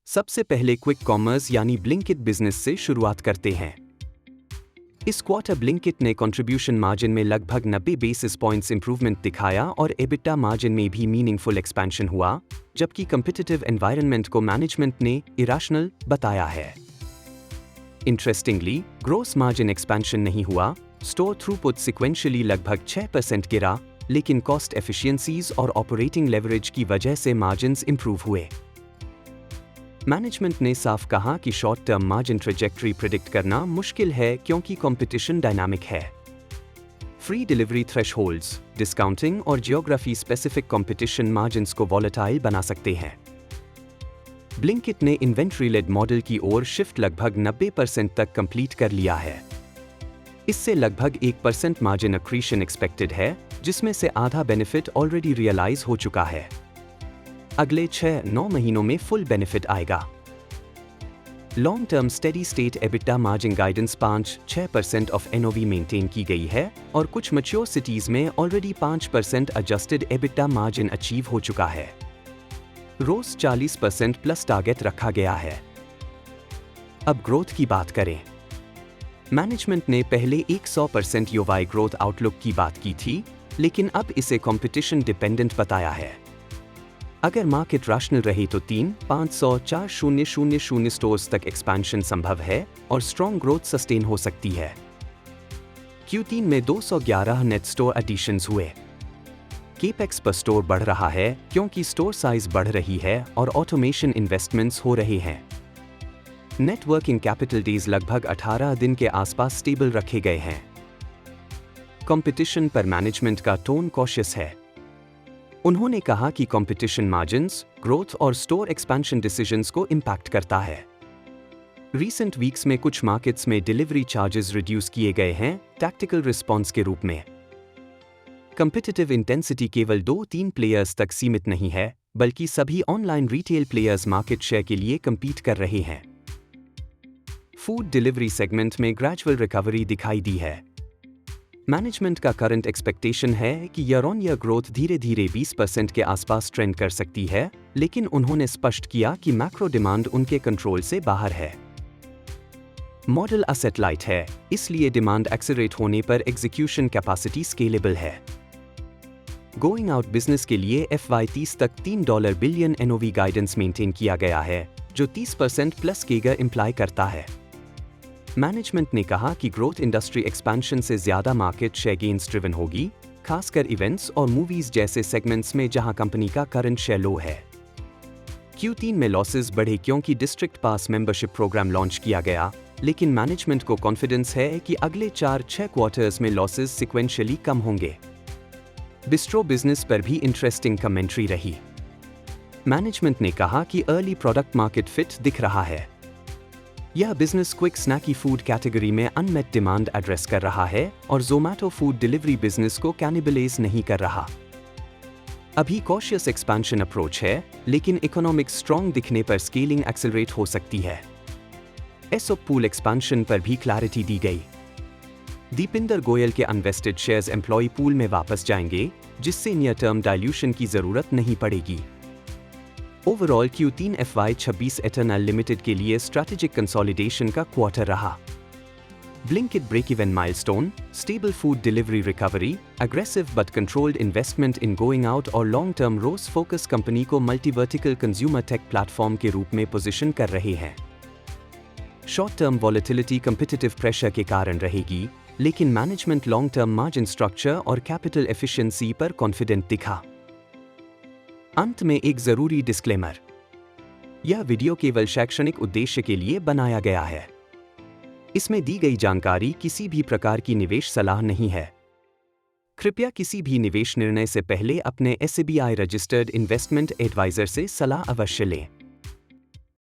सबसे पहले quick commerce यानी ब्लिंकिट बिजनेस से शुरुआत करते हैं। इस क्वार्टर ब्लिंकिट ने कंट्रीब्यूशन मार्जिन में लगभग 90 बेसिस पॉइंट्स इंप्रूवमेंट दिखाया और एबिटा मार्जिन में भी मीनिंगफुल एक्सपेंशन हुआ, जबकि कॉम्पिटिटिव एनवायरनमेंट को मैनेजमेंट ने इरेशनल बताया है। इंटरेस्टिंगली, ग्रोस मार्जिन एक्सपेंशन नहीं हुआ, स्टोर थ्रूपुट सिक्वेंशियली लगभग 6% गिरा, लेकिन कॉस्ट एफिशिएंसीज और ऑपरेटिंग लेवरेज की वजह से मार्जिन्स इंप्रूव हुए। मैनेजमेंट ने साफ कहा कि short term margin trajectory predict करना मुश्किल है क्योंकि कंपटीशन डायनामिक है। फ्री डिलीवरी थ्रेशहोल्ड्स, डिस्काउंटिंग और जियोग्राफी स्पेसिफिक कंपटीशन मार्जिन्स को वॉलेटाइल बना सकते हैं। ब्लिंकिट ने इन्वेंट्री लेड मॉडल की ओर शिफ्ट लगभग 90% तक कंप्लीट कर लिया है। इससे लगभग 1% मार्जिन अक्रीशन एक्सपेक्टेड है, जिसमें से आधा बेनिफिट ऑलरेडी रियलाइज हो चुका है। अगले 6-9 महीनों में फुल बेनिफिट आएगा। Long term steady state EBITDA margin guidance 5-6% of एनओवी maintain की गई है और कुछ मैच्योर सिटीज में already 5% adjusted EBITDA margin achieve हो चुका है। रोज 40% प्लस टारगेट रखा गया है। अब ग्रोथ की बात करें। मैनेजमेंट ने पहले 100% यूवाई ग्रोथ आउटलुक की बात की थी, लेकिन अब इसे कंपटीशन डिपेंडेंट बताया है। अगर मार्केट रैशनल रहे तो 3-500-4,000 स्टोर्स तक एक्सपेंशन संभव है और स्ट्रॉन्ग ग्रोथ सस्टेन हो सकती है। Q3 में 211 नेट स्टोर एडिशंस हुए। केपेक्स पर स्टोर बढ़ रहा है क्योंकि स्टोर साइज बढ़ रही है और ऑटोमेशन इन्वेस्टमेंट्स हो रहे हैं। नेट वर्किंग कैपिटल डेज लगभग 18 दिन के आसपास स्टेबल रखे गए हैं। कंपटीशन पर मैनेजमेंट का टोन कॉशियस है। उन्होंने कहा कि कंपटीशन मार्जिन्स, ग्रोथ और स्टोर एक्सपेंशन डिसीजंस को इंपैक्ट करता है। रीसेंट वीक्स में कुछ मार्केट्स में डिलीवरी चार्जेस रिड्यूस किए गए हैं, टैक्टिकल रिस्पॉन्स के रूप में। कंपिटिटिव इंटेंसिटी केवल 2-3 प्लेयर्स तक सीमित नहीं है, बल्कि सभी online retail players market share के लिए compete कर रहे हैं। फूड डिलीवरी सेगमेंट में ग्रेजुअल रिकवरी दिखाई दी है। मैनेजमेंट का करंट एक्सपेक्टेशन है कि ईयर ऑन ईयर ग्रोथ धीरे धीरे 20% के आसपास ट्रेंड कर सकती है, लेकिन उन्होंने स्पष्ट किया कि मैक्रो डिमांड उनके कंट्रोल से बाहर है। मॉडल असेट लाइट है, इसलिए डिमांड एक्सेलरेट होने पर एग्जीक्यूशन कैपेसिटी स्केलेबल है। गोइंग आउट बिजनेस के लिए FY30 तक $3 बिलियन एनओवी गाइडेंस मेंटेन किया गया है, जो 30% प्लस केगर इंप्लाई करता है। मैनेजमेंट ने कहा कि ग्रोथ इंडस्ट्री एक्सपेंशन से ज्यादा मार्केट शेयर गेन्स ड्रिवन होगी, खासकर इवेंट्स और मूवीज जैसे सेगमेंट्स में जहां कंपनी का करंट शेयर लो है। Q3 में लॉसेस बढ़े क्योंकि डिस्ट्रिक्ट पास मेंबरशिप प्रोग्राम लॉन्च किया गया, लेकिन मैनेजमेंट को कॉन्फिडेंस है कि अगले 4-6 क्वार्टर्स में लॉसेस सिक्वेंशियली कम होंगे। बिस्ट्रो बिजनेस पर भी इंटरेस्टिंग कमेंट्री रही। मैनेजमेंट ने कहा कि अर्ली प्रोडक्ट मार्केट फिट दिख रहा है। यह बिजनेस क्विक स्नैकी फूड कैटेगरी में अनमेट डिमांड एड्रेस कर रहा है और ज़ोमैटो फूड डिलीवरी बिजनेस को कैनिबलाइज नहीं कर रहा। अभी कॉशियस एक्सपेंशन अप्रोच है, लेकिन इकोनॉमिक स्ट्रॉन्ग दिखने पर स्केलिंग एक्सेलरेट हो सकती है। एसओप पूल एक्सपेंशन पर भी क्लैरिटी दी गई। दीपिंदर गोयल के अनवेस्टेड शेयर्स एम्प्लॉय पूल में वापस जाएंगे, जिससे नियर टर्म डाइल्यूशन की जरूरत नहीं पड़ेगी। Overall Q3 FY26 eternal Limited के लिए स्ट्रैटेजिक कंसोलिडेशन का क्वार्टर रहा। Blinkit break even milestone, stable food delivery recovery, aggressive but controlled investment in going out और लॉन्ग टर्म रोज फोकस कंपनी को मल्टीवर्टिकल कंज्यूमर टेक प्लेटफॉर्म के रूप में पोजीशन कर रहे हैं। Short term volatility competitive pressure के कारण रहेगी, लेकिन management long term margin structure और कैपिटल एफिशिएंसी पर कॉन्फिडेंट दिखा। अंत में एक जरूरी डिस्क्लेमर, यह वीडियो केवल शैक्षणिक उद्देश्य के लिए बनाया गया है। इसमें दी गई जानकारी किसी भी प्रकार की निवेश सलाह नहीं है। कृपया किसी भी निवेश निर्णय से पहले अपने SBI रजिस्टर्ड इन्वेस्टमेंट एडवाइजर से सलाह अवश्य लें।